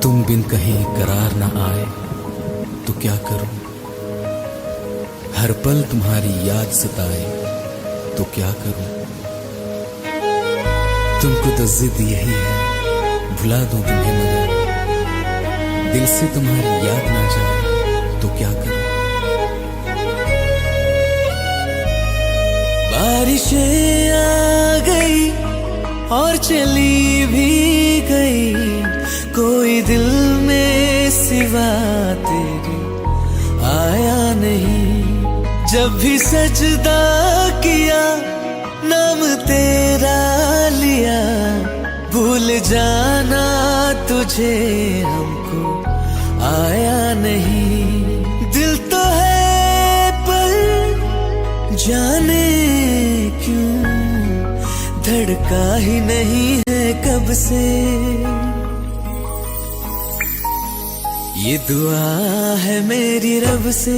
तुम बिन कहीं करार न आए तो क्या करूं, हर पल तुम्हारी याद सताए तो क्या करूं। तुमको तो जिद यही है भुला दूं तुम्हें, मगर दिल से तुम्हारी याद ना जाए तो क्या करूं। बारिशें आ गई और चली भी गई, कोई दिल में सिवा तेरे आया नहीं। जब भी सजदा किया नाम तेरा लिया, भूल जाना तुझे हमको आया नहीं। दिल तो है पर जाने क्यों धड़का ही नहीं है कब से। ये दुआ है मेरी रब से,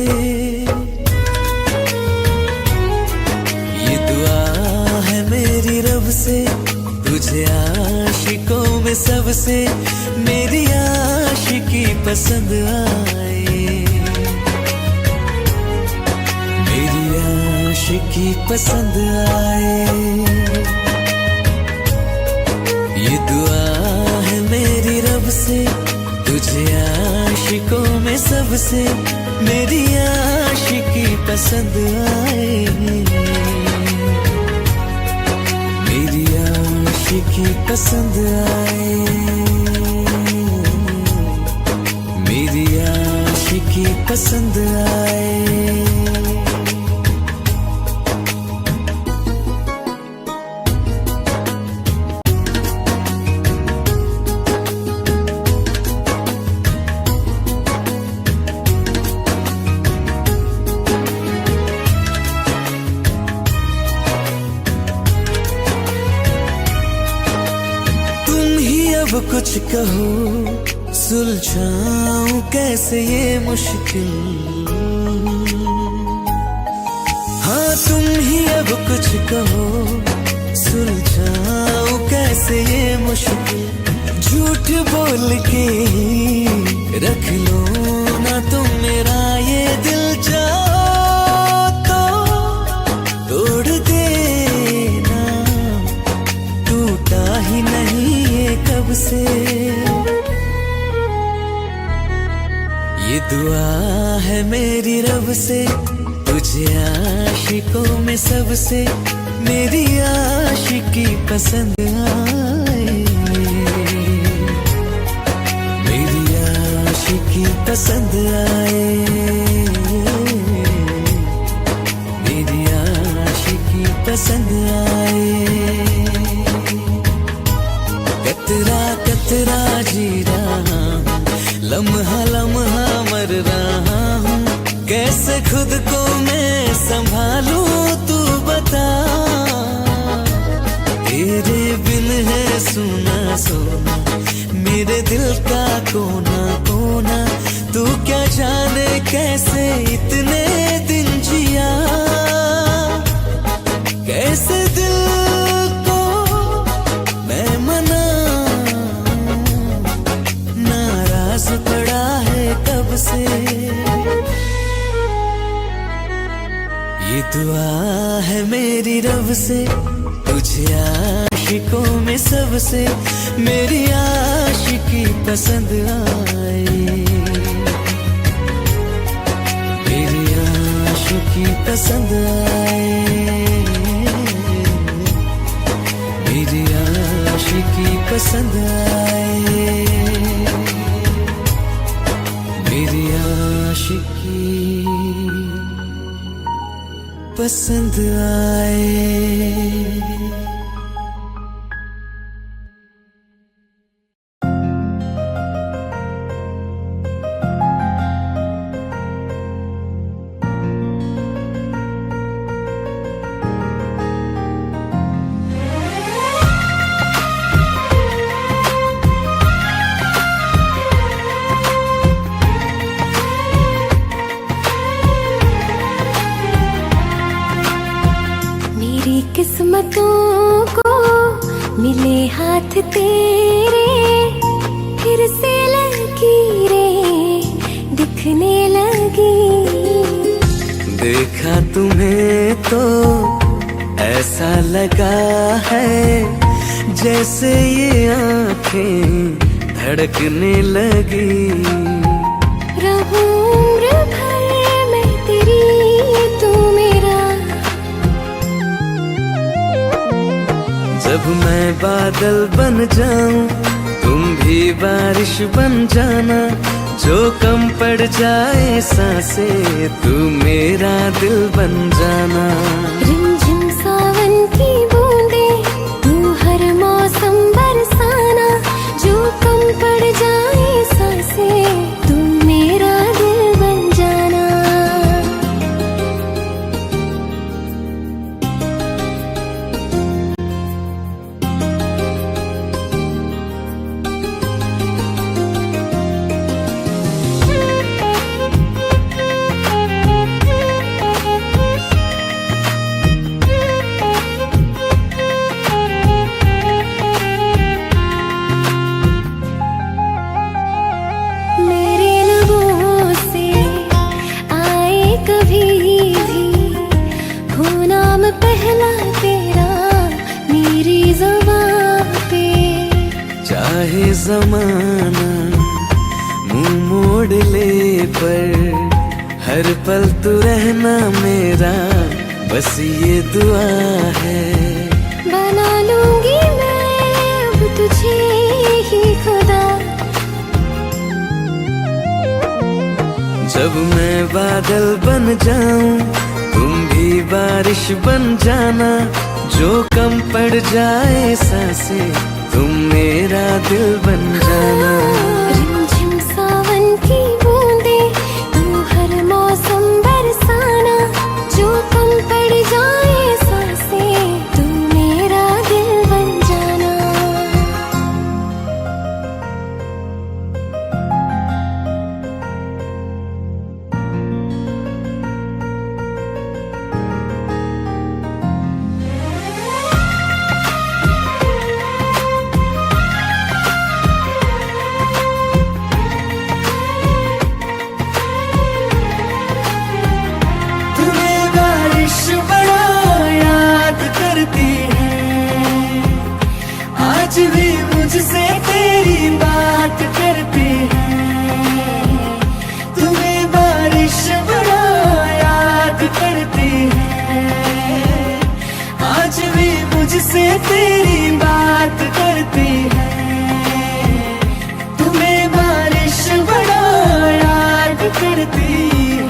ये दुआ है मेरी रब से, तुझे आशिकों में सबसे मेरी आशिकी पसंद आए, मेरी आशिकी पसंद आए। ये दुआ है मेरी रब से, तुझे आशिकों में सबसे मेरी आशिकी पसंद आए, मेरी आशिकी पसंद आए, मेरी आशिकी पसंद आए। अब कुछ कहो सुलझाऊं कैसे ये मुश्किल, हाँ तुम ही अब कुछ कहो सुलझाऊं कैसे ये मुश्किल। झूठ बोल के रख लो ना तुम मेरा ये दिल, जाओ तो तोड़ देना, टूटा ही नहीं कब से। ये दुआ है मेरी रब से, तुझे आशिकों में सबसे मेरी आशिकी पसंद आए, मेरी आशिकी पसंद आए, मेरी आशिकी पसंद आए। कतरा कतरा जी रहा हूँ, लम्हा लम्हा मर रहा हूँ, कैसे खुद को मैं संभालूं तू बता। तेरे बिन है सुना सोना मेरे दिल का कोना कोना, तू क्या जाने कैसे इतने दिन जिया, कैसे दिल पड़ा है कब से। ये दुआ है मेरी रब से, तुझे आशिकों में सबसे मेरी आशिकी पसंद आए, मेरी आशिकी पसंद आए, मेरी आशिकी पसंद आए, मेरी आशिकी पसंद आए। किस्मतों को मिले हाथ तेरे, फिर से दिखने लगी। देखा तुम्हें तो ऐसा लगा है जैसे ये आंखें धड़कने लगी। रहूं उम्र भर मैं तेरी, तू मेरा। जब मैं बादल बन जाऊं तुम भी बारिश बन जाना, जो कम पड़ जाए सांसें तू मेरा दिल बन जाना। रिमझिम सावन की बूंदे तू हर मौसम बरसाना, जो कम पड़ जाए सांसें तू मेरा दिल बन जाना। मेरे लबों से आए कभी भी हो नाम पहला तेरा मेरी ज़ुबान पे। चाहे जमाना मुंह मोड़ ले पर हर पल तू रहना मेरा, बस ये दुआ है। बना लूंगी मैं अब तुझे ही खुदा। जब मैं बादल बन जाऊं तुम भी बारिश बन जाना, जो कम पड़ जाए सांसें तुम मेरा दिल बन जाना। रिमझिम सावन की बूंदे तू हर मौसम बरसाना, जो कम पड़ जाए सांसें तू मेरा दिल बन जाना। तुम्हें बारिश बड़ा याद करती है, आज भी मुझसे तेरी बात करती है। तुम्हें बारिश बड़ा याद करती है, आज भी मुझसे तेरी बात करती है। तुम्हें बारिश बड़ा याद करती है।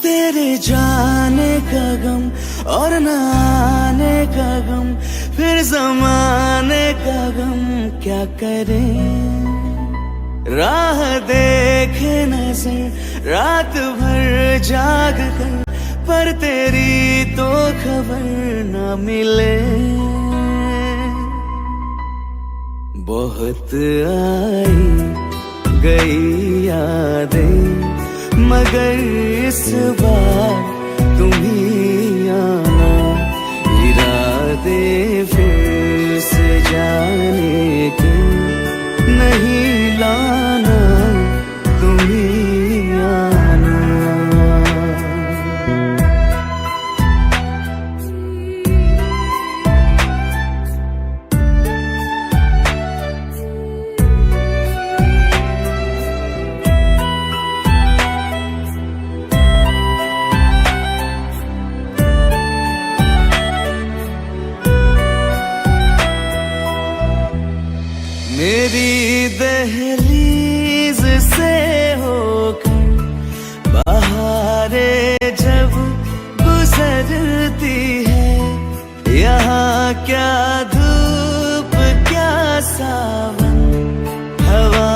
तेरे जाने का गम और न आने का गम, फिर जमाने का गम क्या करें। राह देखे नजर रात भर जाग कर, पर तेरी तो खबर न मिले। बहुत आई गई यादें मगर इस बार तुम ही आना, इरादे फिर से जाने के नहीं लाना, तुम ही आना। मेरी दहलीज से होकर बहारें जब गुजरती है, यहाँ क्या धूप क्या सावन, हवा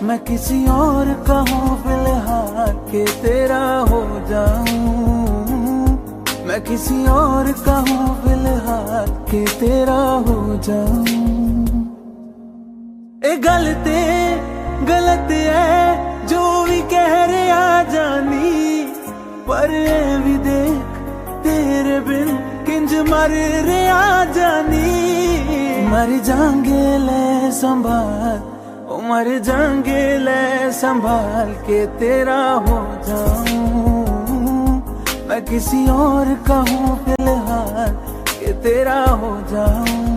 मैं किसी और का हूँ फिलहाल के तेरा हो जाऊं, मैं किसी और का हूँ फिलहाल के तेरा हो जाऊं। ए गलत है जो भी कह रहे आ जानी, पर ए भी देख तेरे बिन किंज मर रे आ जानी। मर जाएंगे ले संभाल, ओ मर जाएंगे ले संभाल के तेरा हो जाऊं, मैं किसी और का हूँ फिलहाल के तेरा हो जाऊं।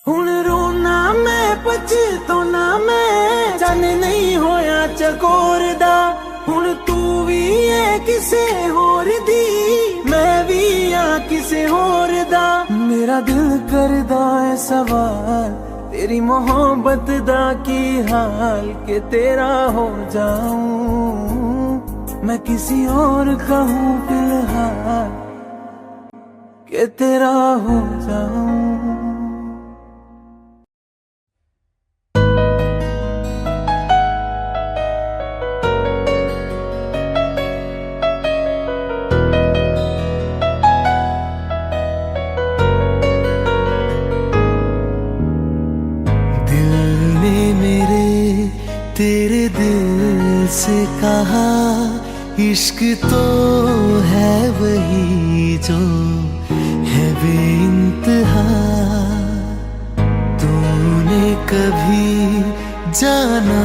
हुण रोना मैं पछताना मैं, जाने नहीं होया चकोर दा। हुण तू भी है किसे होर दी, मैं भी आ किसे होर दा। मेरा दिल करदा है सवाल तेरी मोहब्बत दा की हाल के तेरा हो जाऊं, मैं किसी और का हूँ फिलहाल के तेरा हो जाऊं। तेरे दिल से कहा इश्क तो है वही जो है बेइंतहा, तूने कभी जाना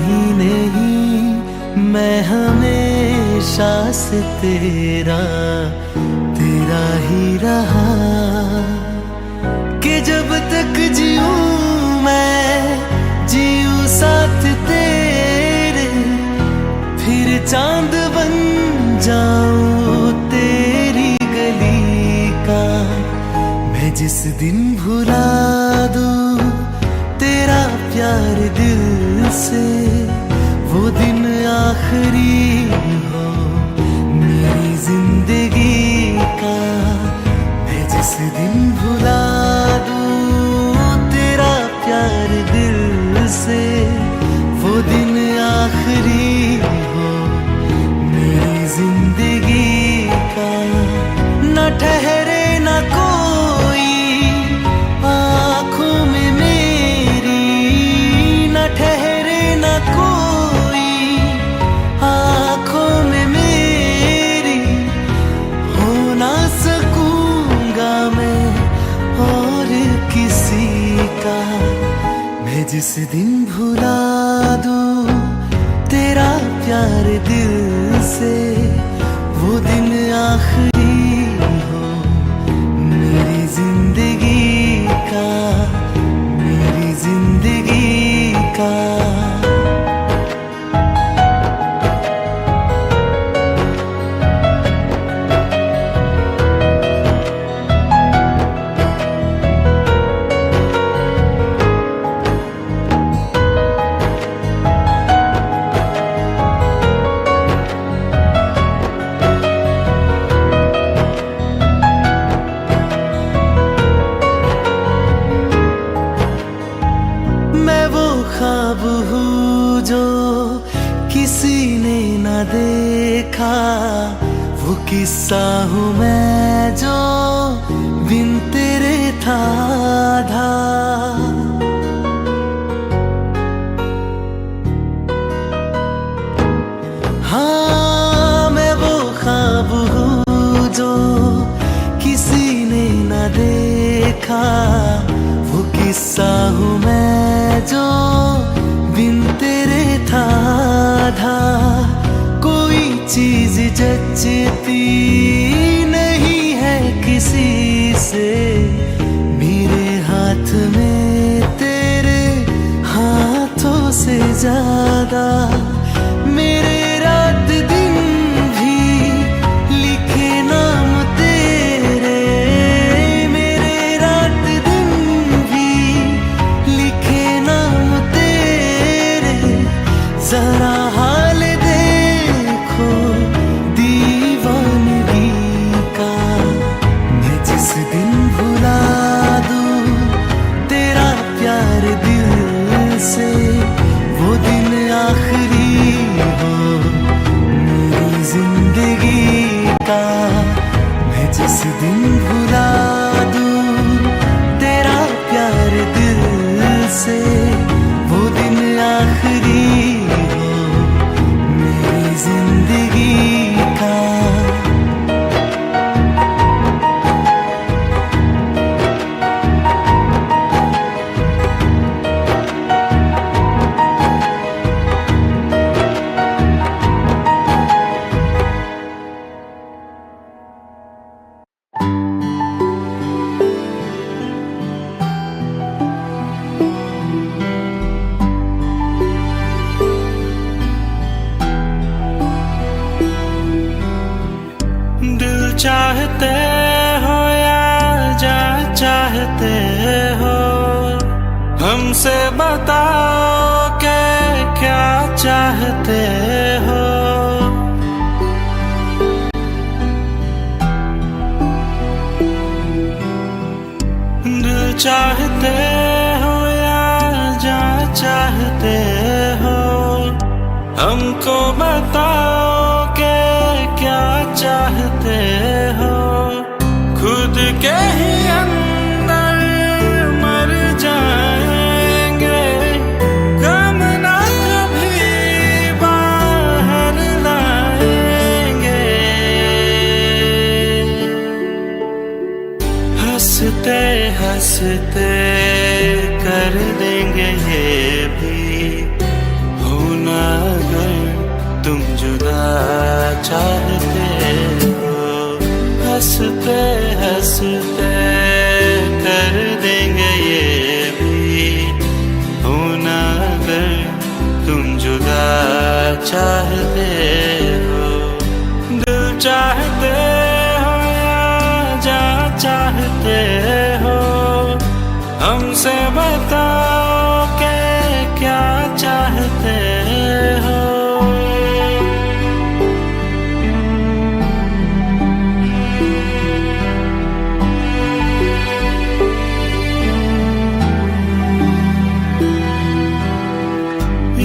ही नहीं, मैं हमेशा से तेरा ही रहा। कि जब तक जीऊं मैं जीऊं साथ तेरे, फिर चांद बन जाऊं तेरी गली का। मैं जिस दिन भुला दूं तेरा प्यार दिल से, वो दिन आखिरी हो मेरी जिंदगी का। मैं जिस दिन भुला दूं तेरा प्यार दिल से, वो दिन आखिरी हो मेरी जिंदगी का। न ठहरे न कोई आँखों में मेरी, न ठहरे न कोई आँखों में मेरी, हो ना सकूंगा मैं और किसी का। मैं जिस दिन भुला दूं तेरा प्यार दिल से, वो दिन आखिरी हो मेरी जिंदगी का, मेरी जिंदगी का। ख्वाब हूँ जो किसी ने न देखा, वो किस्सा हूँ मैं जो बिन तेरे था आधा। हाँ मैं वो ख्वाब हूँ जो किसी ने न देखा, वो किस्सा हूँ मैं जो बिन तेरे था आधा। कोई चीज जचती नहीं है किसी से, मेरे हाथ में तेरे हाथों से जा चाहते हो, दिल चाहते हो या जा चाहते हो, हमको बताओ के क्या चाहते हो। खुद के ही अंदर मर जाएंगे, गम ना कभी बाहर लाएंगे। हंसते हंसते कर देंगे ये भी, होना अगर तुम जुदा चाहते हो। हंसते हंसते कर देंगे ये भी, होना अगर तुम जुदा चाहते हो। दिल चाहते हो या जा चाहते हो, हमसे बताओ के क्या चाहते हो।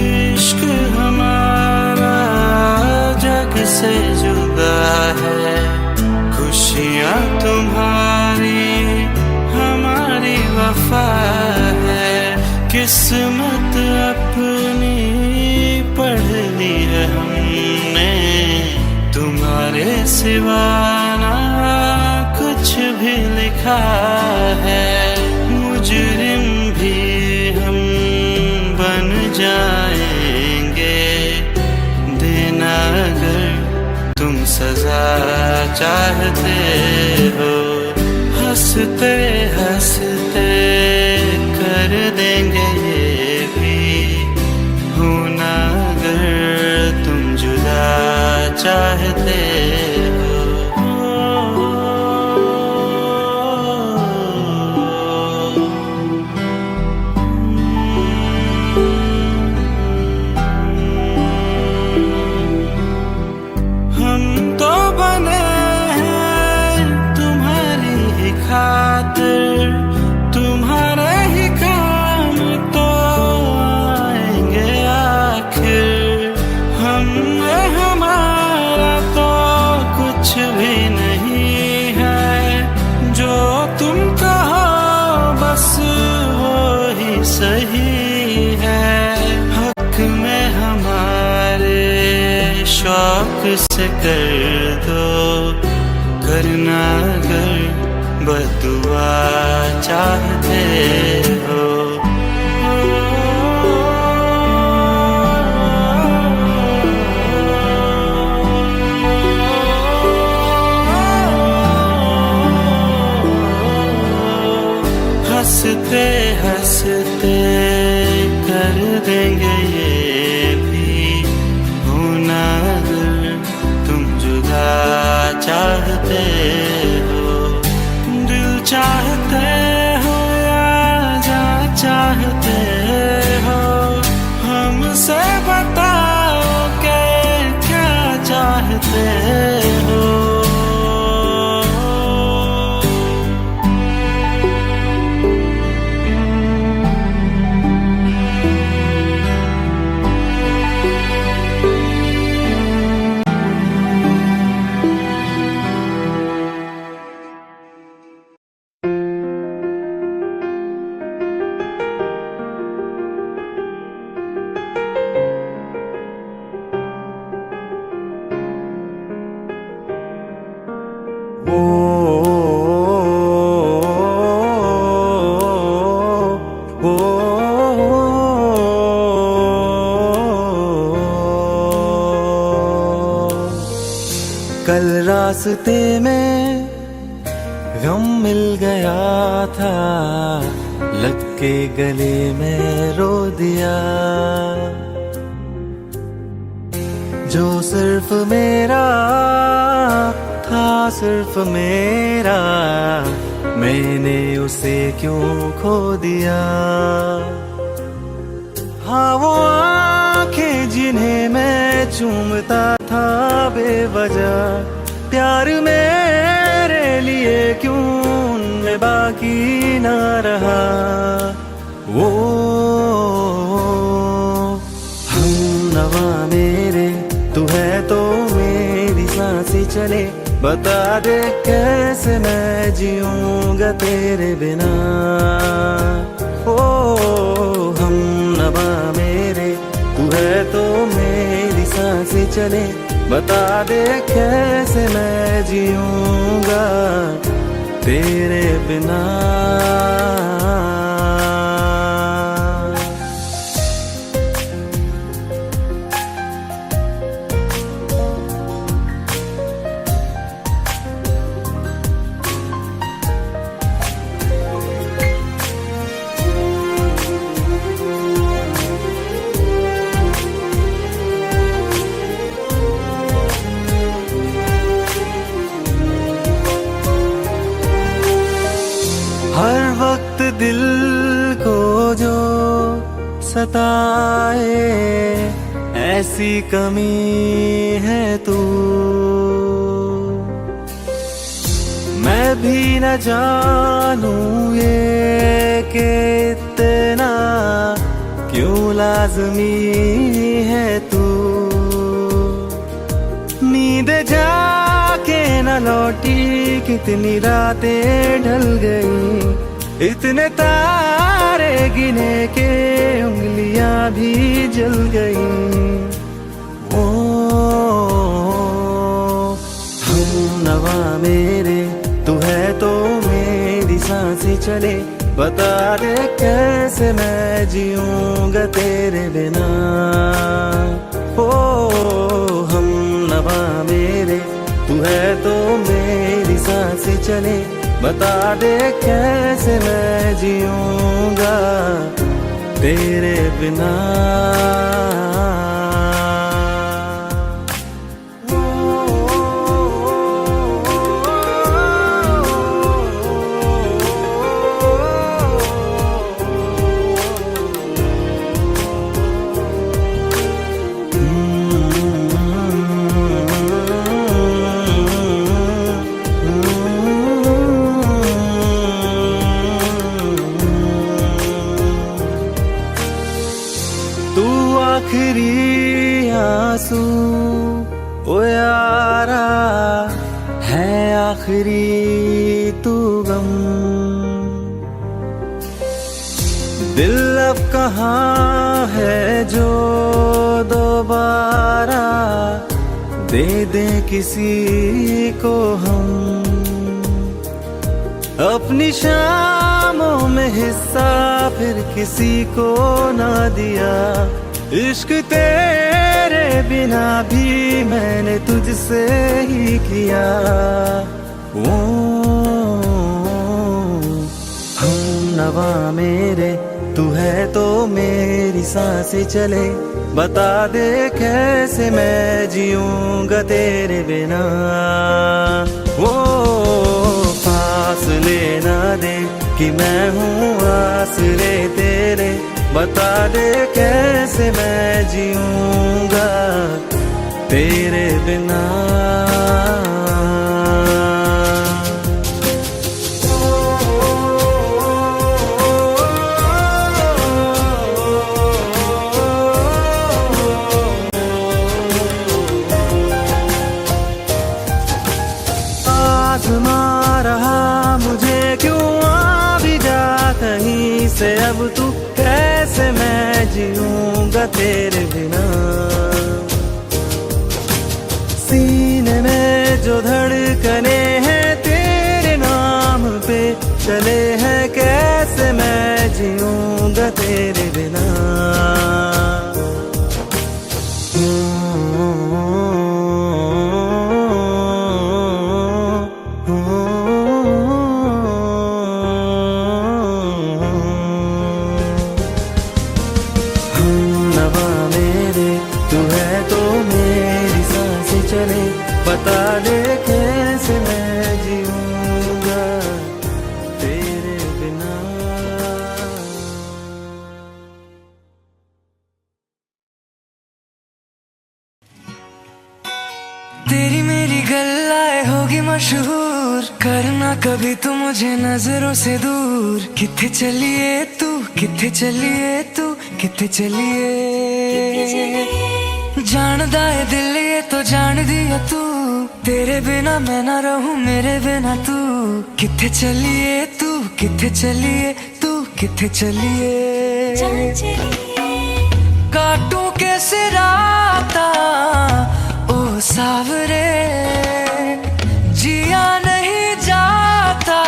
इश्क हमारा जग से जुदा है, खुशियाँ तुम्हारी हमारी वफा है। किस्मत अपनी पढ़ ली है हमने, तुम्हारे सिवा ना कुछ भी लिखा है। मुजरिम भी हम बन जाएंगे, देना अगर तुम सजा चाहते हो। हंसते हंसते कर देंगे ये भी, होना अगर तुम जुदा चाहते हो। हम तो बने हैं तुम्हारी ही खातिर, तुम्हारे ही काम तो आएंगे आखिर। हम हमारा तो कुछ भी नहीं है, जो तुम कहो बस वो ही सही है। हक में हमारे शौक से कर दो, करना अगर बदुआ चाहते हो। हंसते हंसते कर देंगे ये भी, होना अगर तुम जुदा चाहते हो। दिल चाहते हो या जा चाहते हो, हमसे बताओ के क्या चाहते हो। कल रास्ते में गम मिल गया था, लग के गले में रो दिया। जो सिर्फ मेरा था, सिर्फ मेरा, मैंने उसे क्यों खो दिया। हाँ वो आंखें जिन्हें मैं चूमता था बेवजह, प्यार मेरे लिए क्यों उनमें बाकी ना रहा। वो हम नवा मेरे, तू है तो मेरी सांसें चले, बता दे कैसे मैं जीऊंगा तेरे बिना। ओ हम नवा मेरे, तू है तो मेरी सांसें चले, बता दे कैसे मैं जीऊंगा तेरे बिना। हर वक्त दिल को जो सताए, ऐसी कमी है तू। मैं भी न जानूं ये कि इतना क्यों लाज़मी है तू। नींद जाके न लौटी, कितनी रातें ढल गई, इतने तारे गिने के उंगलियां भी जल गई। ओ हम नवा मेरे, तू है तो मेरी सांसें चले, बता दे कैसे मैं जीऊंगा तेरे बिना। ओ हम नवा मेरे, तू है तो मेरी सांसें चले, बता दे कैसे मैं जीऊंगा तेरे बिना। तू आखिरी आंसू ओ यारा है, आखिरी तू गम। दिल अब कहाँ है जो दोबारा दे दे किसी को हम। अपनी शामों में हिस्सा फिर किसी को ना दिया, इश्क तेरे बिना भी मैंने तुझसे ही किया। ओ हम नवा मेरे, तू है तो मेरी सांसें चले, बता दे कैसे मैं जीऊंगा तेरे बिना। वो फासले ना दे कि मैं हूँ आसरे तेरे, बता दे कैसे मैं जीऊंगा तेरे बिना। आज़मा रहा मुझे क्यों आ भी जा कहीं से, अब तू कैसे मैं जीऊंगा तेरे बिना। सीने में जो धड़कने हैं तेरे नाम पे चले हैं, कैसे मैं जीऊंगा तेरे बिना। तू है तो मेरी सांसें चले, बता दे कैसे मैं जीऊंगा तेरे बिना। तेरी मेरी गल्लाए होगी मशहूर, करना कभी तू मुझे नजरों से दूर। किथे चलिए तू, किथे चलिए तू, किथे चलिए। जानदा है दिल ये तो जान दिया तू, तेरे बिना मैं ना रहूं मेरे बिना तू। किथे चलिए तू, किथे चलिए तू, किथे चलिए। काटूं कैसे राता ओ सावरे, जिया नहीं जाता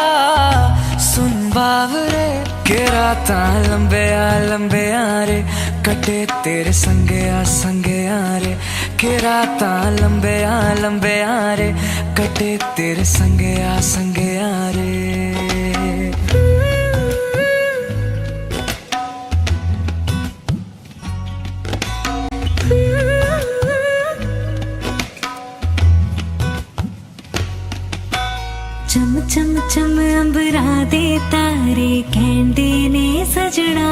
सुन बावरे। के राता लंबे आ रे, कटे तेरे संगे आ रे। के राता लंबे आ रे, कटे तेरे संगे आ रे। चम चम चम अंबरा दे तारे कहंदे ने सजना,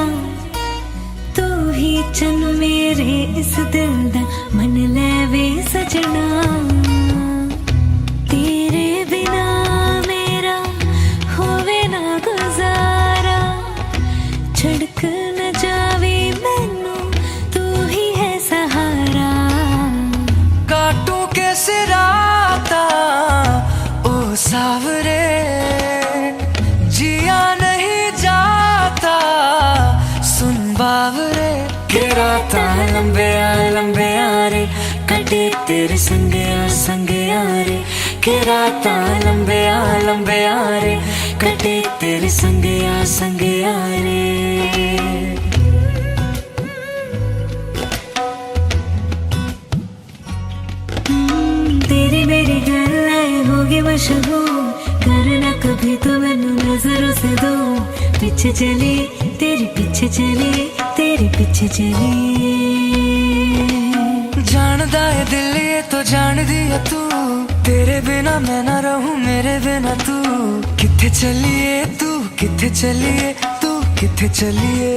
तू ही चन मेरे इस दिल दा मन लेवे सजना। तेरे बिना मेरा होवे ना गुजारा, छड़क न जावे मैनू तू ही है सहारा। काटूं कैसे राता ओ सावरे, जिया नहीं जाता सुन बावरे। के राता लंबे आ रे, कटे तेरे संगे आ रे। के राता लंबे आ रे, कटे तेरे संगे आ रे। तेरी मेरी गल्लाए होगी मशहूर, करना कभी तो मैनू नजरों से दूर। पीछे चली तेरे पीछे चली, तेरे पीछे चली। जानदा है दिल ये तो जान दिया तू, तेरे बिना मैं ना रहूं मेरे बिना तू। किथे चलिए तू, किथे चलिए तू, किथे चलिए।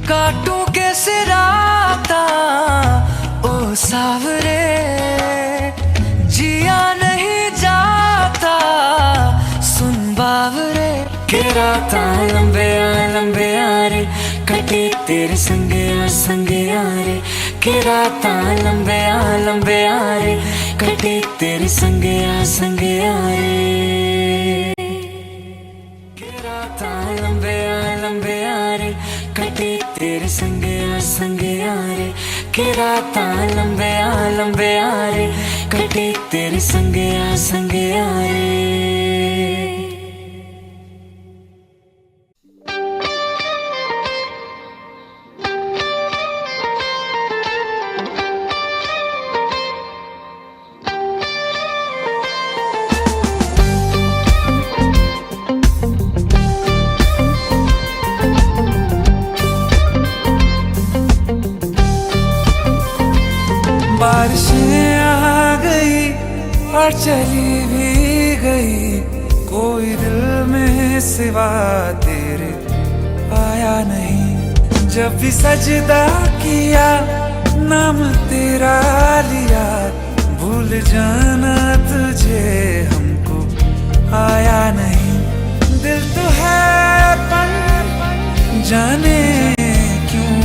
काटूं कैसे राता ओ सावरे, जिया नहीं जाता सुन बावरे। के राता लंबे आ रे, कटे तेरे संगे आ रे। के राता लंबे आ रे, कटे तेरे संगे आ रे। के राता लंबे आ रे, कटे तेरे संगे आ रे। के राता लंबे आ रे, कटे तेरे संगे आ रे। बारिशें आ गई और चली भी गई, कोई दिल में सिवा तेरे आया नहीं। जब भी सजदा किया नाम तेरा लिया, भूल जाना तुझे हमको आया नहीं। दिल तो है पर जाने क्यों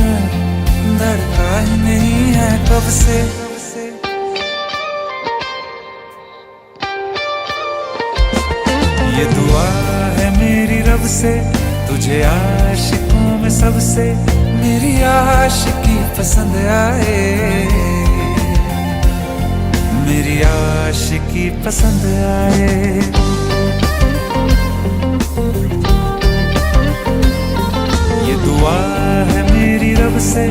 धड़का ही नहीं है कब से। ये दुआ है मेरी रब से, तुझे आशिकों में सबसे मेरी आशिकी पसंद आए, मेरी आशिकी पसंद आए। ये दुआ है मेरी रब से,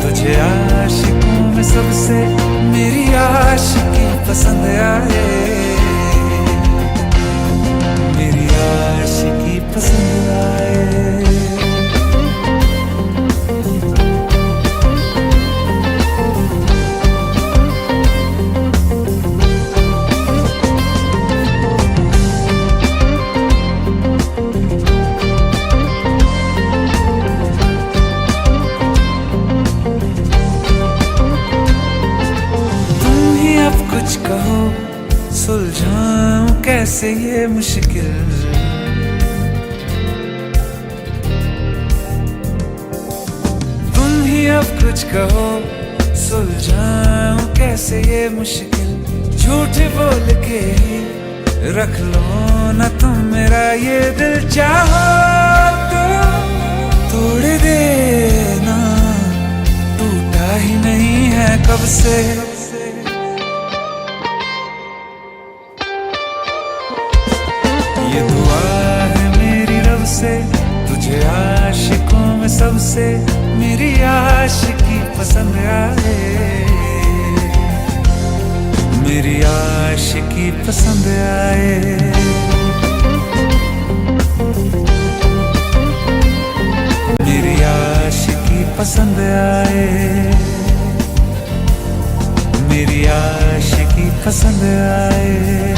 तुझे आशिकों में सबसे मेरी आशिकी पसंद आए, मेरी आशिकी पसंद आए। कुछ कहो, सुलझाऊं कैसे ये मुश्किल। तुम ही अब कुछ कहो, सुलझाऊं कैसे ये मुश्किल। झूठ बोल के ही रख लो ना तुम मेरा ये दिल, चाहो तो तोड़ देना, टूटा ही नहीं है कब से। ये दुआ है मेरी रब से, तुझे आशिकों में सबसे मेरी आशिकी पसंद आए, मेरी आशिकी पसंद आए। मेरी आशिकी पसंद आए, मेरी आशिकी पसंद आए।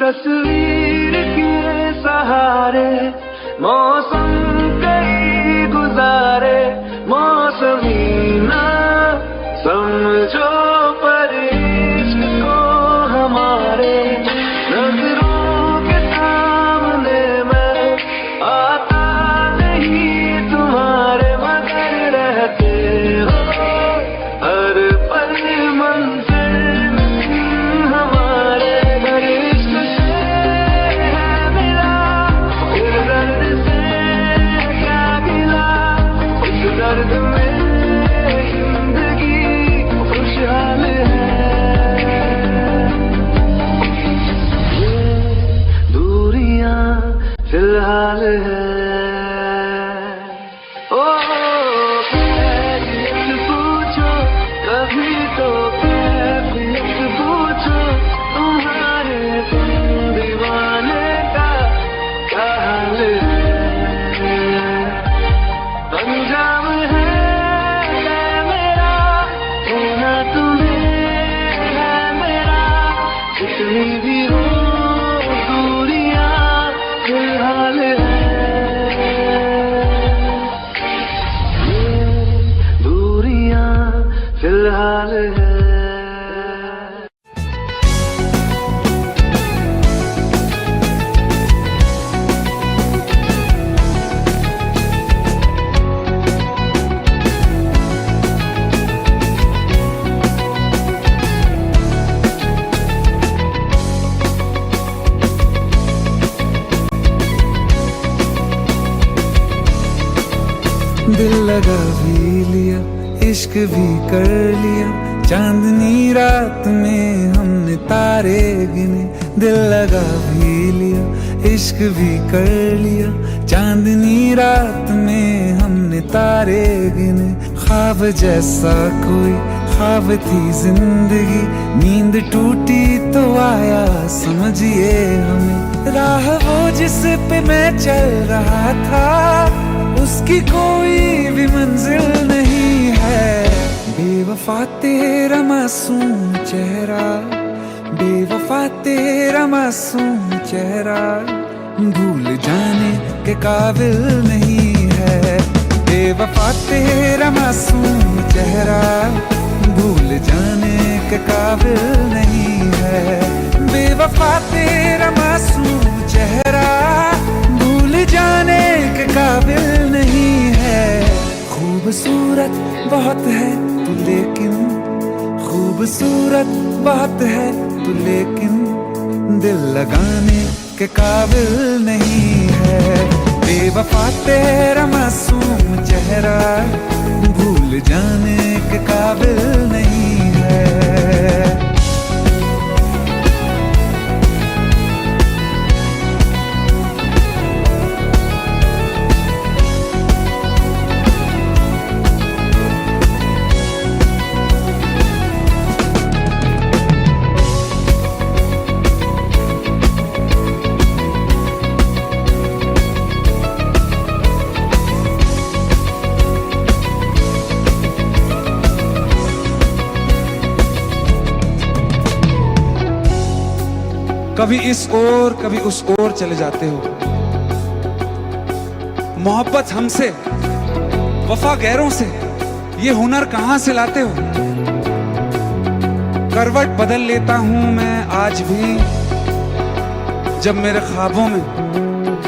तस्वीर के सहारे मौसम कई गुजारे, मौसमी ना समझो पर इश्क को हमारे। नजरों के सामने मैं आता नहीं तुम्हारे, मगर रहते हो हर पल मंजिल हमारे। घर दर्द में जिंदगी खुशहाल है, ये दूरियां फिलहाल है। ओ कैफियत पूछो कभी तो, कैफियत पूछो तुम्हारे दीवाने का क्या हाल है। अंजाम है मेरा होना, तुम्हें है मेरा, जितनी भी हो दूरियां फिलहाल है। ये दूरियां फिलहाल है। दिल लगा भी लिया, इश्क भी कर लिया, चांदनी रात में हमने तारे गिने, दिल लगा भी लिया, इश्क भी कर लिया। चांदनी रात में हमने तारे गिने, ख्वाब जैसा कोई ख्वाब थी जिंदगी। नींद टूटी तो आया समझिए हमें, राह वो जिस पे मैं चल रहा था उसकी कोई भी मंजिल नहीं है। बेवफा तेरा मासूम चेहरा, बेवफा तेरा मासूम चेहरा भूल जाने के काबिल नहीं है। बेवफा तेरा मासूम चेहरा भूल जाने के काबिल नहीं है। बेवफा तेरा मासूम चेहरा भूल जाने के काबिल नहीं है। खूबसूरत बहुत है तू लेकिन, खूबसूरत बहुत है तू लेकिन दिल लगाने के काबिल नहीं है। बेवफा तेरा मासूम चेहरा भूल जाने के काबिल नहीं है। कभी इस ओर कभी उस ओर चले जाते हो। मोहब्बत हमसे, वफा गैरों से, ये हुनर कहां से लाते हो। करवट बदल लेता हूं मैं आज भी जब मेरे ख्वाबों में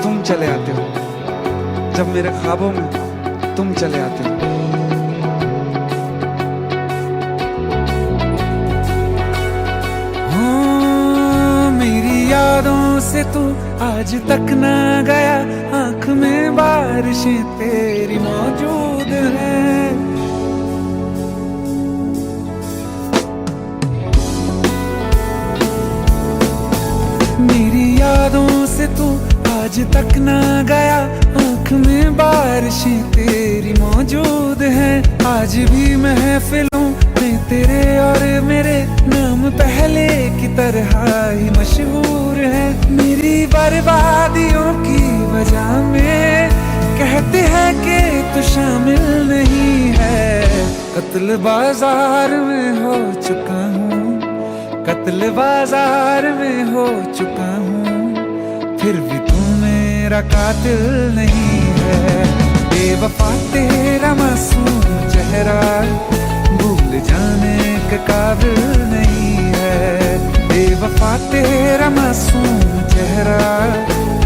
तुम चले आते हो, जब मेरे ख्वाबों में तुम चले आते हो। यादों से तू आज तक ना गया, आंख में बारिशें तेरी मौजूद हैं। मेरी यादों से तू आज तक ना गया, आंख में बारिशें तेरी मौजूद हैं। आज भी महफिलों में तेरे और मेरे नाम पहले की तरह ही मशहूर है। मेरी बर्बादियों की वजह में कहते हैं कि तू शामिल नहीं है। कत्ल बाजार में हो चुका हूँ, कत्ल बाजार में हो चुका हूँ, फिर भी तू मेरा कातिल नहीं है। बेवफा तेरा मासूम चेहरा भूल जाने के काबिल नहीं है। बेवफा तेरा मासूम चेहरा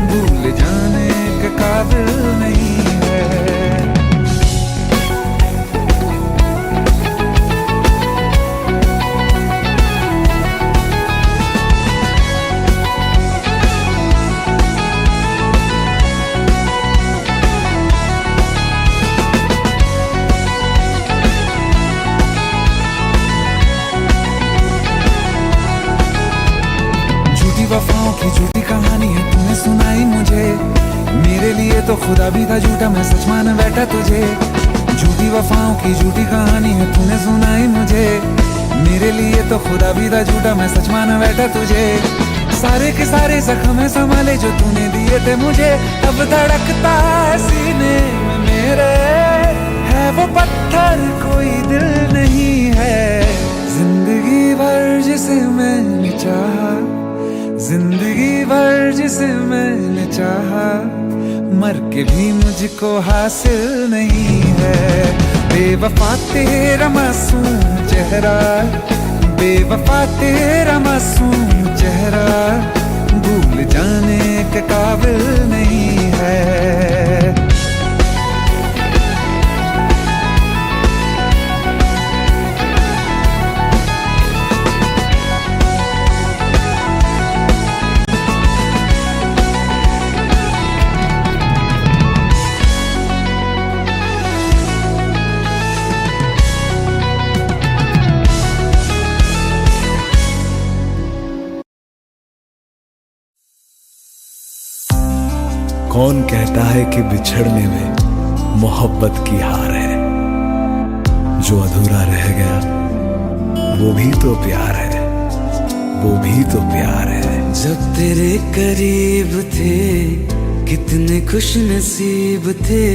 भूल जाने के काबिल नहीं है। वफाओं की झूठी कहानी है तूने सुनाई मुझे, मेरे लिए तो खुदा भी था झूठा, मैं सच मान बैठा तुझे। झूठी वफाओं की झूठी कहानी है तूने सुनाई मुझे, मेरे लिए तो खुदा भी था झूठा, मैं सच मान बैठा तुझे। सारे के सारे जख्म संभाले जो तूने दिए थे मुझे, अब धड़कता है सीने में मेरे, है वो पत्थर कोई दिल नहीं है। जिंदगी भर जिसे मैंने चाहा, जिंदगी भर जिसे मैंने चाहा, मर के भी मुझको हासिल नहीं है। बेवफा तेरा मासूम चेहरा, बेवफा तेरा मासूम चेहरा भूल जाने के काबिल नहीं है। कौन कहता है कि बिछड़ने में मोहब्बत की हार है। जो अधूरा रह गया वो भी तो प्यार है, वो भी तो प्यार है। जब तेरे करीब थे कितने खुश नसीब थे,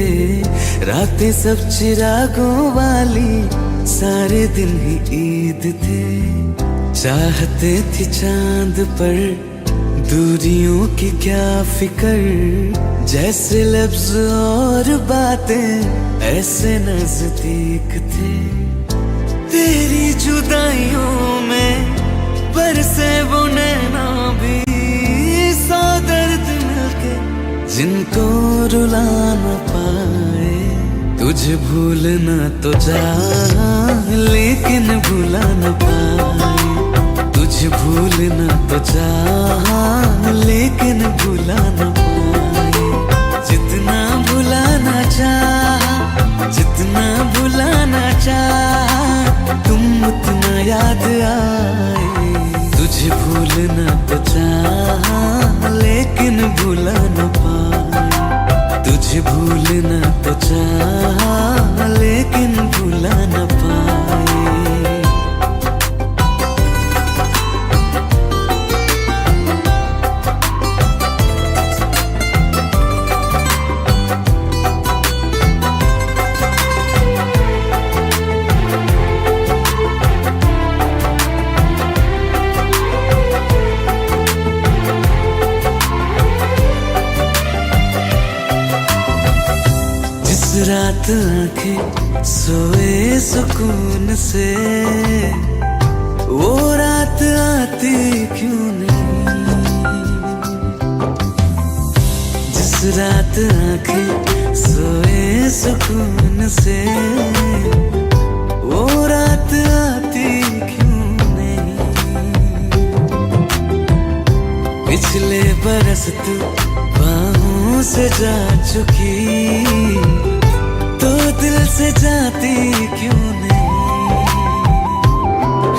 रातें सब चिरागों वाली, सारे दिन ही ईद थे। चाहते थे चांद पर दूरियों की क्या फिकर, जैसे लफ्ज और बातें ऐसे नजदीक थे। तेरी जुदाइयों में बरसे वो नैना भी, सौ दर्द मिलके जिनको रुला न पाए। तुझे भूलना तो चाह लेकिन भुला न पाए, तुझे भूलना तो चाह लेकिन भुला न पाए। जितना भुलाना चाह, जितना भुलाना चाह, तुम उतना याद आए। तुझे भूलना तो चाह लेकिन भुला न पाए, तुझे भूलना तो चाह लेकिन भुला न पाए। रात आंखें सोए सुकून से, वो रात आती क्यों नहीं। जिस रात आंखें सोए सुकून से, वो रात आती क्यों नहीं। पिछले बरस तू बाहों से जा चुकी, तो दिल से जाती क्यों नहीं।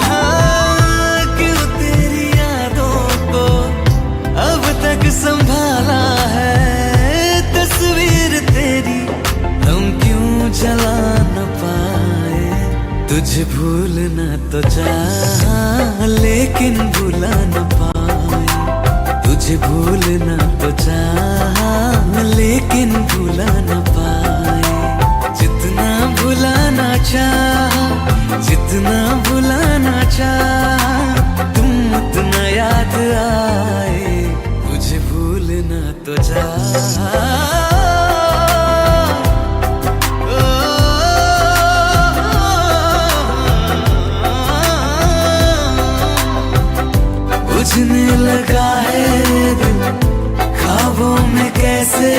हाँ, क्यों तेरी यादों को अब तक संभाला है, तस्वीर तेरी हम क्यों जला न पाए। तुझे भूलना तो चाह लेकिन भुला न पाए, तुझे भूलना तो चाह लेकिन भुला न पाए। जितना भुलाना चाह, जितना भुलाना चाह, तुम उतना याद आए। तुझे भूलना तो चाह, बुझने लगा है दिल ख्वाबों में कैसे,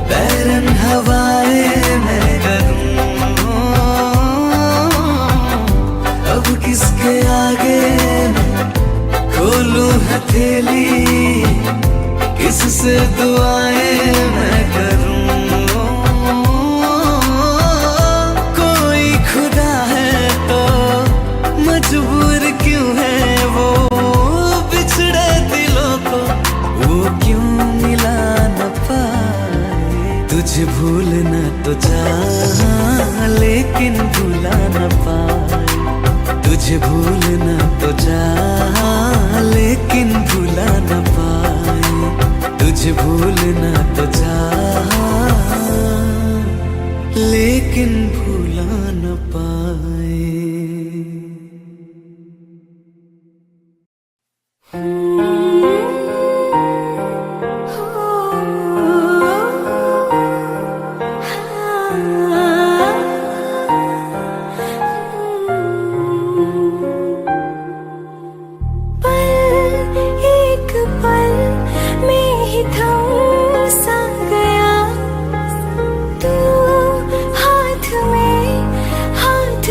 बैरन हवाएं मैं करूं। अब किसके आगे मैं खोलूं हथेली, किससे दुआएं मैं करूं। कोई खुदा है तो मजबूर क्यों है वो, बिछड़े दिलों को वो क्यों मिला न पाए। तुझे भूलना तो चाह लेकिन भुला न पाए, तुझे भूलना तो चाह लेकिन भुला न पाए, तुझे भूलना तो चाह लेकिन भुला न पाए। हाथ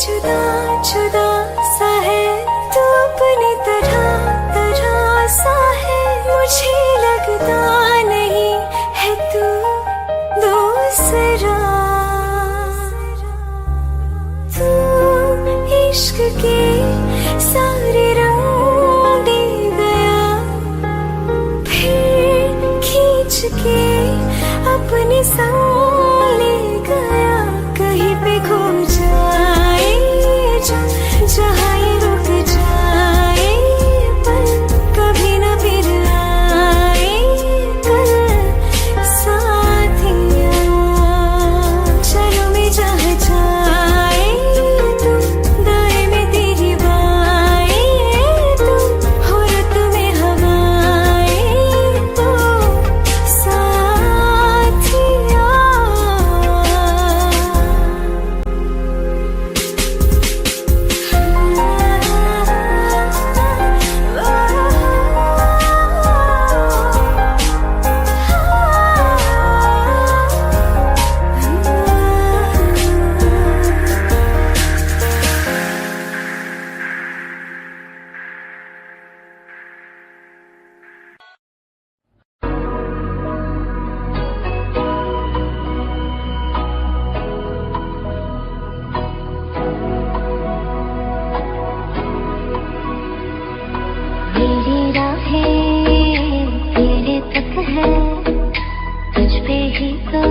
जुदा जुदा सा है तू अपनी तरह तरह सा है मुझे लगता नहीं है तू दूसरा तू इश्क के सारे रंग दे गया फिर खींच के अपने संग ले गया कहीं पे खो जाए जहाँ ये रुक जाए पर कभी न फिर आए कल साथिया चलो मैं जहाँ जाए तू दाएं में तेरी बाएं तू हो रत में हवाएं तो साथिया मेरी राहें तेरे तक है तुझ पे ही तो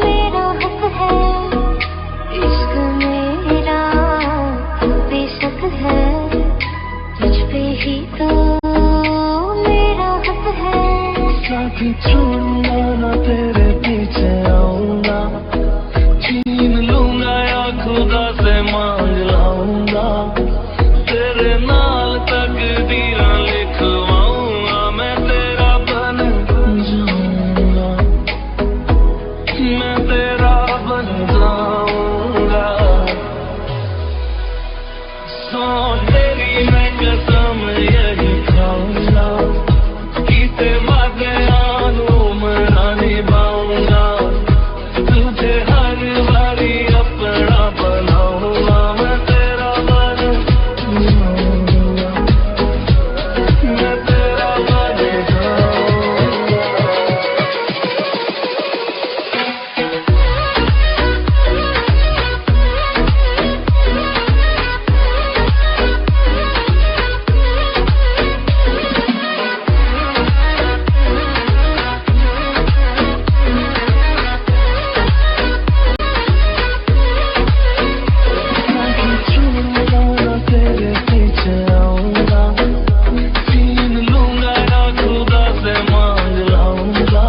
मेरा हक है इश्क मेरा बेशक है तुझ पे ही तो मेरा हक है साथ छोड़ूंगा ना तेरे पीछे आऊंगा छीन लूंगा या खुदा से मांग लाऊंगा तेरे नाल तकदीरां लिखवाऊंगा मैं तेरा बन जाऊंगा मैं तेरा बन जाऊंगा सो तेरी मैं कसम यही खाऊंगा कीते वादे आनू मना निभाऊंगा तुझे हर बारी अपना बनाऊंगा मैं तेरा बन जाऊंगा मैं तेरा बन जाऊंगा तेरे पीछे आऊंगा छीन लूंगा या खुदा से मांग लाऊंगा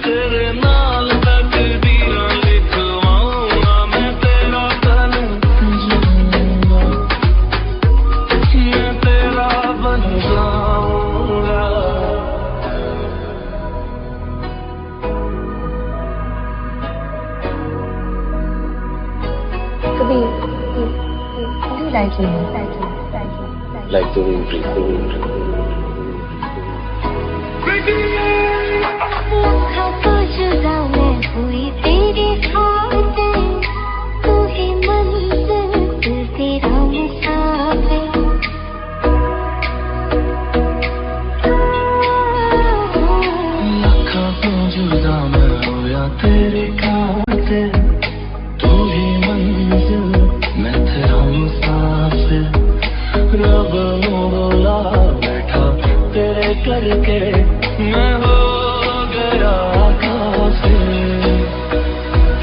तेरे नाल तकदीरां लिखवाऊंगा मैं तेरा बन जाऊंगा मैं तेरा बन जाऊंगा like the wind. लम्हा तो जुदा मैं हुई तेरी खातिर तू ही मंजिल दिल तेरा मुसाफिर लखा तो जुदा मैं होया तेरे खातिर तू ही मंजिल मैं तेरा मुसाफिर रब बोला बैठा तेरे करके मैं हो गया काफिर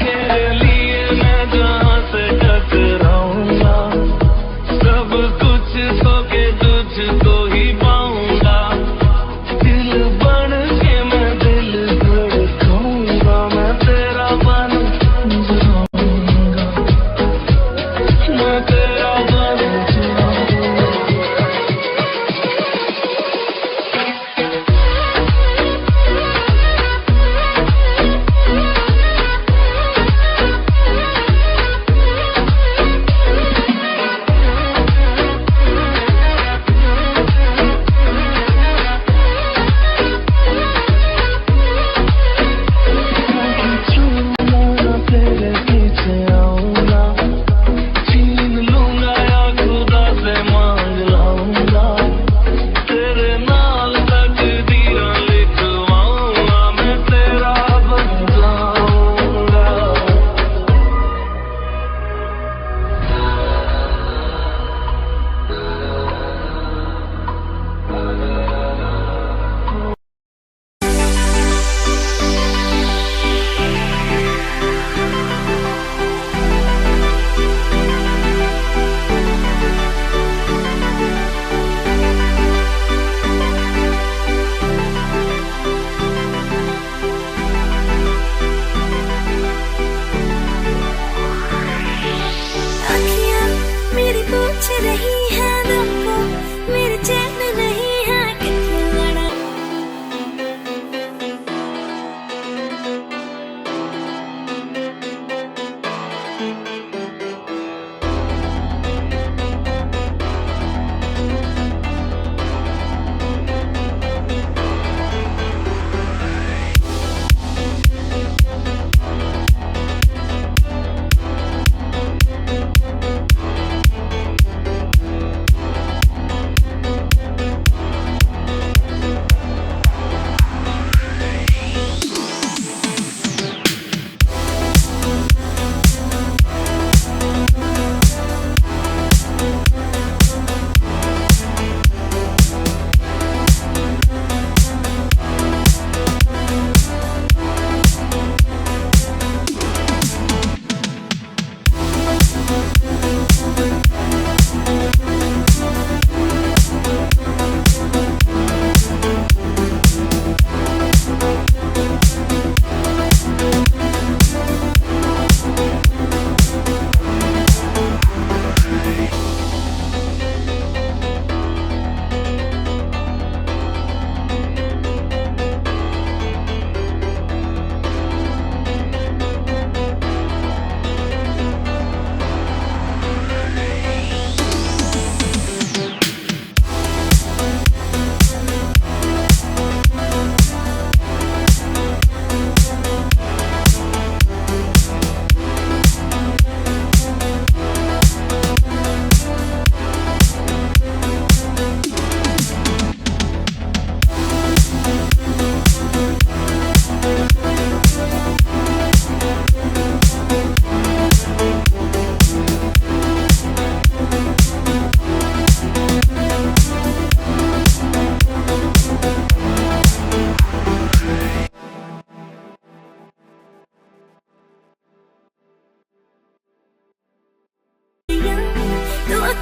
तेरे लिए मैं जहाँ से टकराऊंगा सब कुछ खो के तुझको ही पाऊंगा दिल बन के मैं दिल धड़काऊंगा मैं तेरा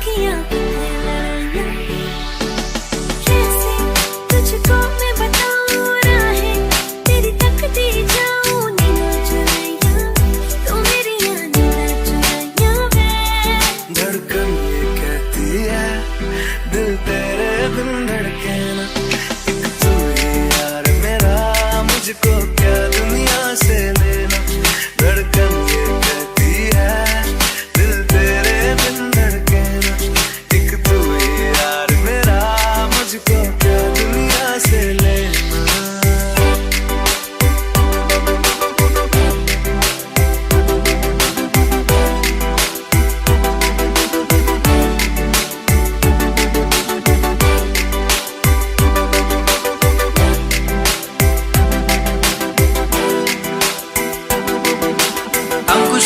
अखियां लड़ाइयां, कैसे तुझको मैं बताऊं राहें तेरी तकती जाऊं नीना चुराइयां, तू मेरी नीना चुराइयां वे। धड़कन ये कहती है दिल तेरे बिन धड़के ना, एक तू ही यार मेरा मुझको क्या दुनिया से लेना। धड़कन ये कहती है दिल तेरे बिन धड़के ना, एक तू ही यार मेरा मुझको क्या दुनिया से लेना। अंकुश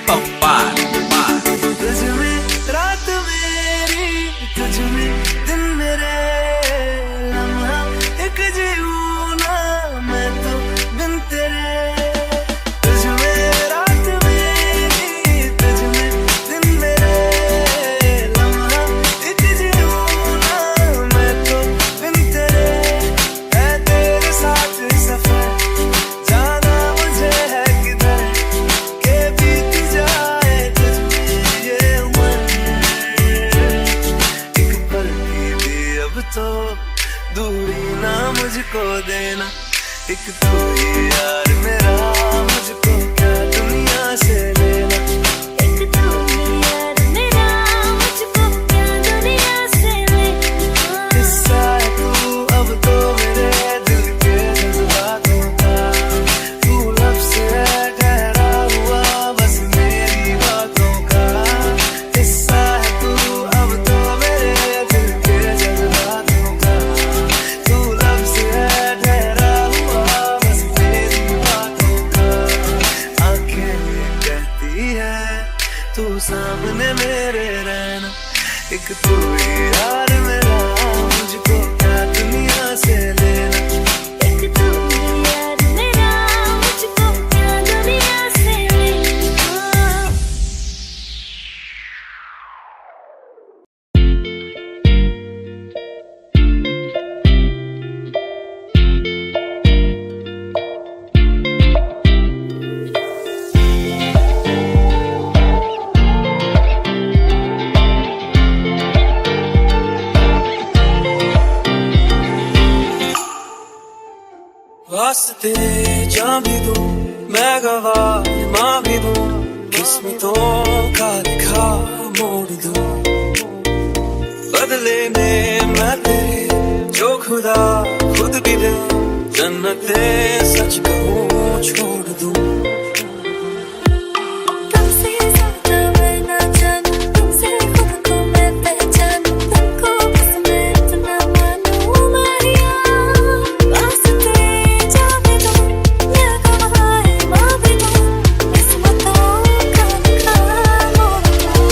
पप्पा तुझ में रात मेरी, तुझ में दिन मेरे, लम्हा एक जीऊं ना मैं तो बिन तेरे। तुझ में रात मेरी, तुझ में दिन मेरे, लम्हा एक जीऊं ना मैं तो बिन तेरे। है तेरे साथ सफर जाना मुझे है किधर, के बीत जाए तुझ में ये उम्र। एक पल की भी अब तो दूरी ना मुझको देना, एक तू ही यार मेरा मुझको क्या दुनिया से लेना। एक तू ही यार मेरा मुझको क्या दुनिया से लेना। हिस्सा है तू अब तो मेरे दिल के जज्बातों का, तू लफ्ज़ है ठहरा हुआ बस मेरी बातों का। हिस्सा है तू अब तो मेरे दिल के जज्बातों का, तू लफ्ज़ है ठहरा हुआ बस मेरी बातों का। आंखें ये कहती है तू सामने मेरे रहना, एक तू ही यार मेरा मुझको क्या दुनिया से लेना। एक तू ही यार मेरा मुझको क्या दुनिया से लेना। वास्ते जा भी दूं मैं गवाह माँ भी दूं, किस्मतों का लिखा मोड़ दूं। बदले में मैं तेरे जो खुदा खुद भी दे, जन्नते सच कहूँ छोड़ दूं। तुमसे ज्यादा मैं ना जानूं, तुमसे खुद को मैं पहचानूं, तुमको बस मैं इतना मानूं मारिया। वास्ते जा भी दूं मैं गवाह माँ भी दूं, किस्मतों का लिखा मोड़ दूं।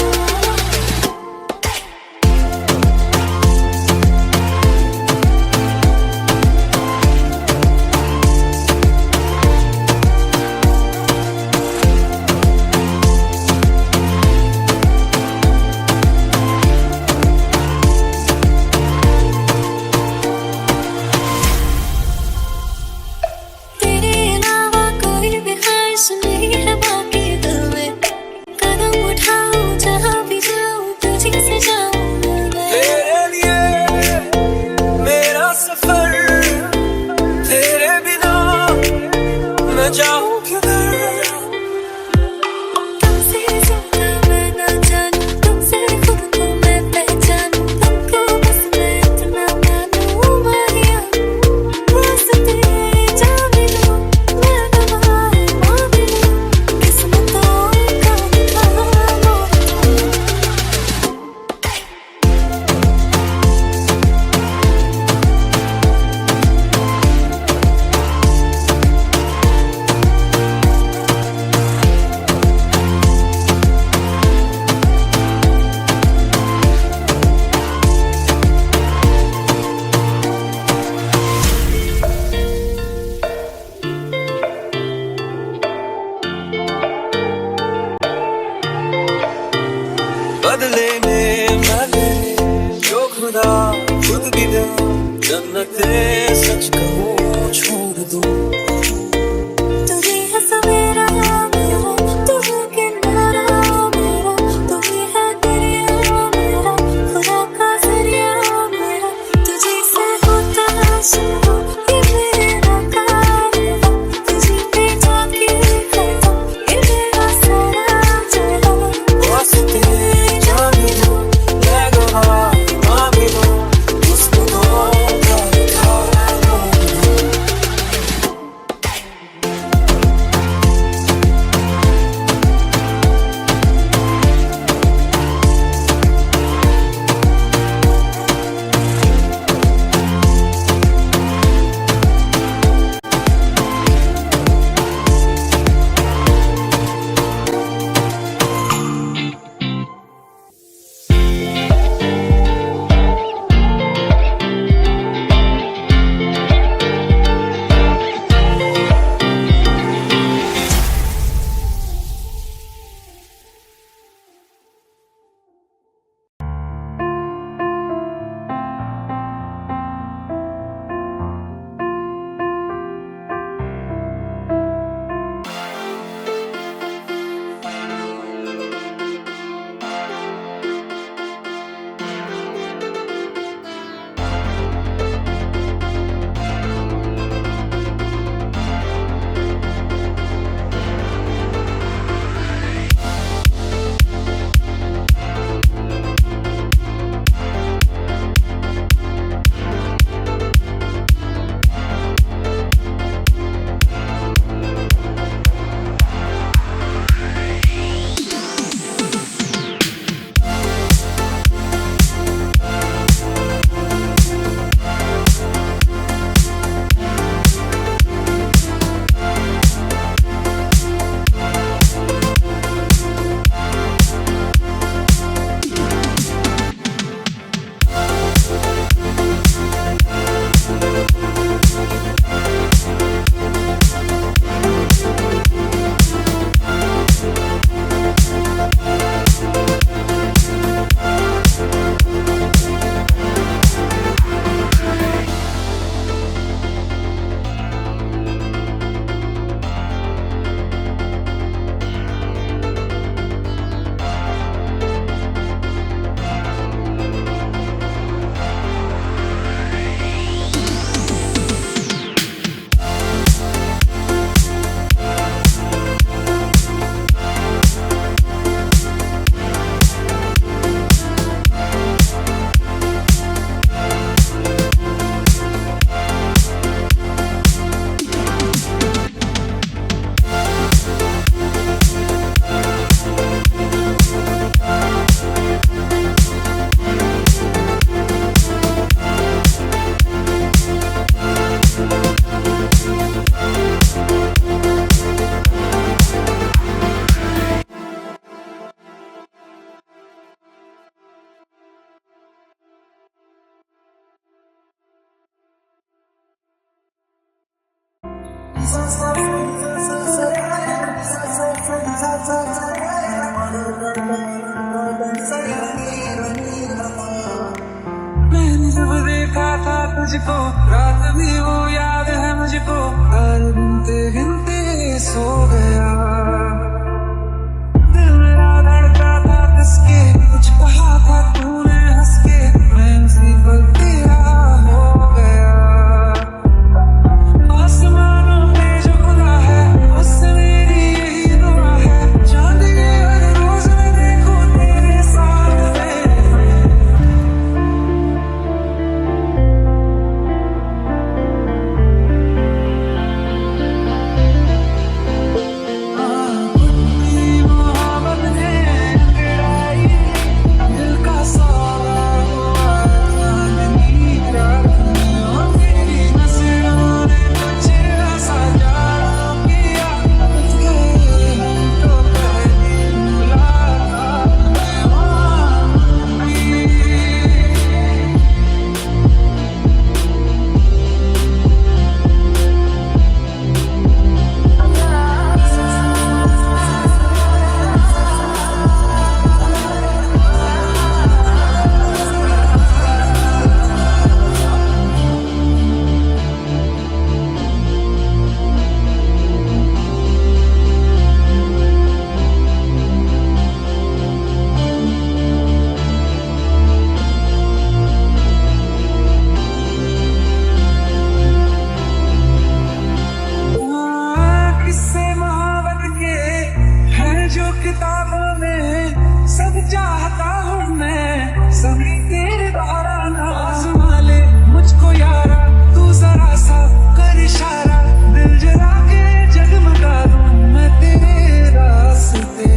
किताबों में सब चाहता हूँ मैं, सभी तेरे द्वारा ना आज़मा ले मुझको यारा, तू जरा सा कर इशारा, दिल जला के जगमगा दूं मैं तेरे रास्ते।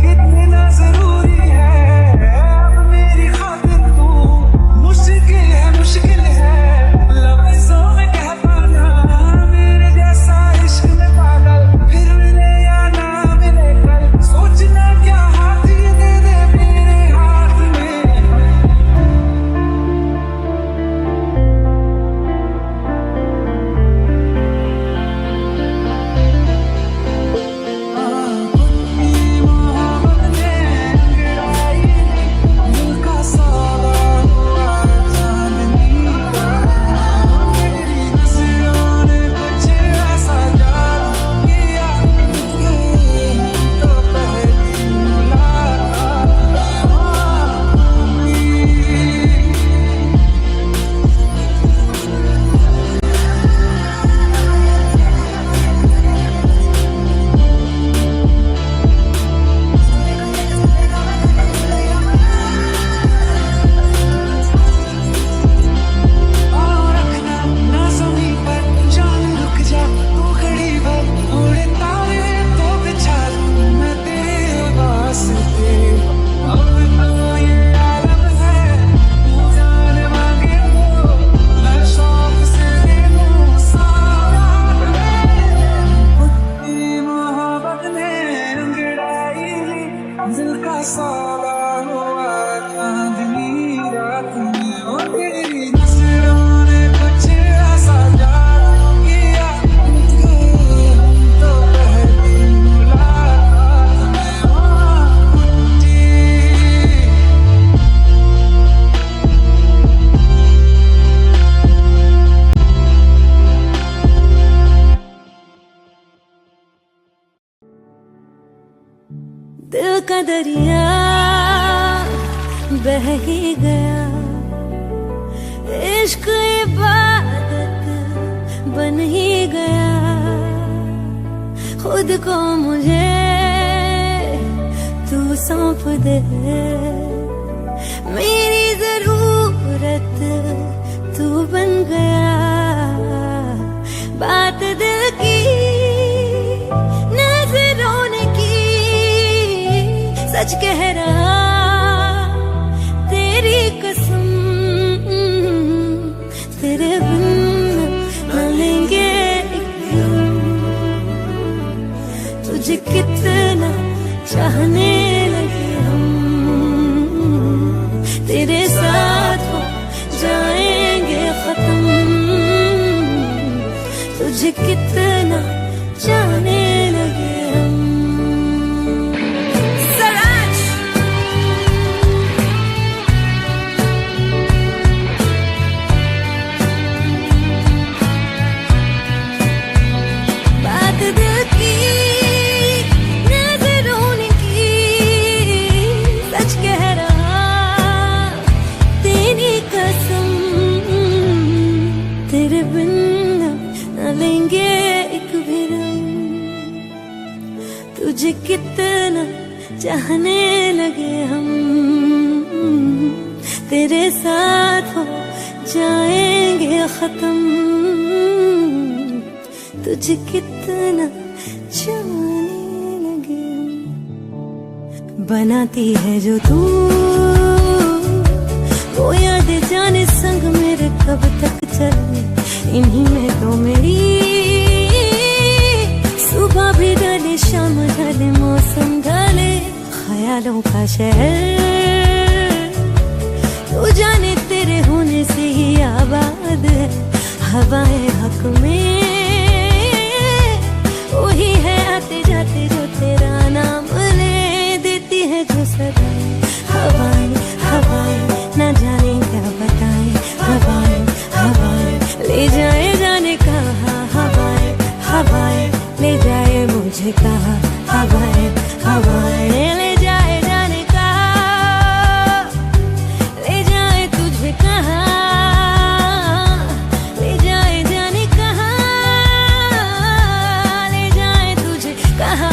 कितना जरूरी है अब मेरी खातिर तू, मुश्किल है लफ्ज़ों में कह पाना, मेरे जैसा इश्क में पागल फिर मिले या ना मिले कल, सोचना क्या हाथ ये दे दे मेरे हाथ में। मोहब्बत ने गिराई दिल का साला हुआ चांदनी का, मेरी नजरों ने कुछ ऐसा जादू किया, तो पहली मुलाकात हुई। और रखना ना ज़मीं पर जान रुक जा, तू घड़ी भर उड़े तारे तो बिछा दूं मैं तेरे वास्ते। अब तो ये आलम है तू जान मांगे तो मैं शौक से दे दूं सारा तेरी मोहब्बत ने अंगड़ाई दिल का साला हुआ चांदनी रात में, और तेरी नजरों ने कुछ ऐसा जादू किया, तो पहली मुलाकात में उठी। दिल का दरिया बह ही गया, इश्क इबादत बन ही गया, खुद को मुझे तू सौंप दे, मेरी जरूरत तू बन गया, बात दिल की नजरों ने की, सच कह रहा तेरी कसम, तेरे बिन न लेंगे एक दम, तुझे कितना चाहने लगे हम, तेरे साथ हो जाएंगे खत्म, तुझे कितना चाहने लगे हम। बात दिल की नजरों ने की, सच कह रहा तेरी कसम, तेरे बिन न लेंगे एक भी दम, तुझे कितना चाहने लगे हम, तेरे साथ हो जाएंगे खत्म, तुझे कितना जाने लगे हम। बनाती है जो तू वो याद जाने संग मेरे कब तक चले, इन्हीं में तो मेरी सुबह भी ढले शाम ढले मौसम ढले, ख्यालों का शहर तू जाने तेरे होने से ही आबाद है, हवाएं हक में वही है आते जाते जो तेरा नाम ले देती है जो सदाएं, हवाएं हवाएं न जाने क्या बताएं, हवाएं हवाएं ले जाए जाने कहा, हवाएं हवाएं ले जाए मुझे कहा, हवाएं हवाएं ले जाए जाने कहा, ले जाए तुझे कहा, ले जाए जाने कहा, ले जाए तुझे कहा।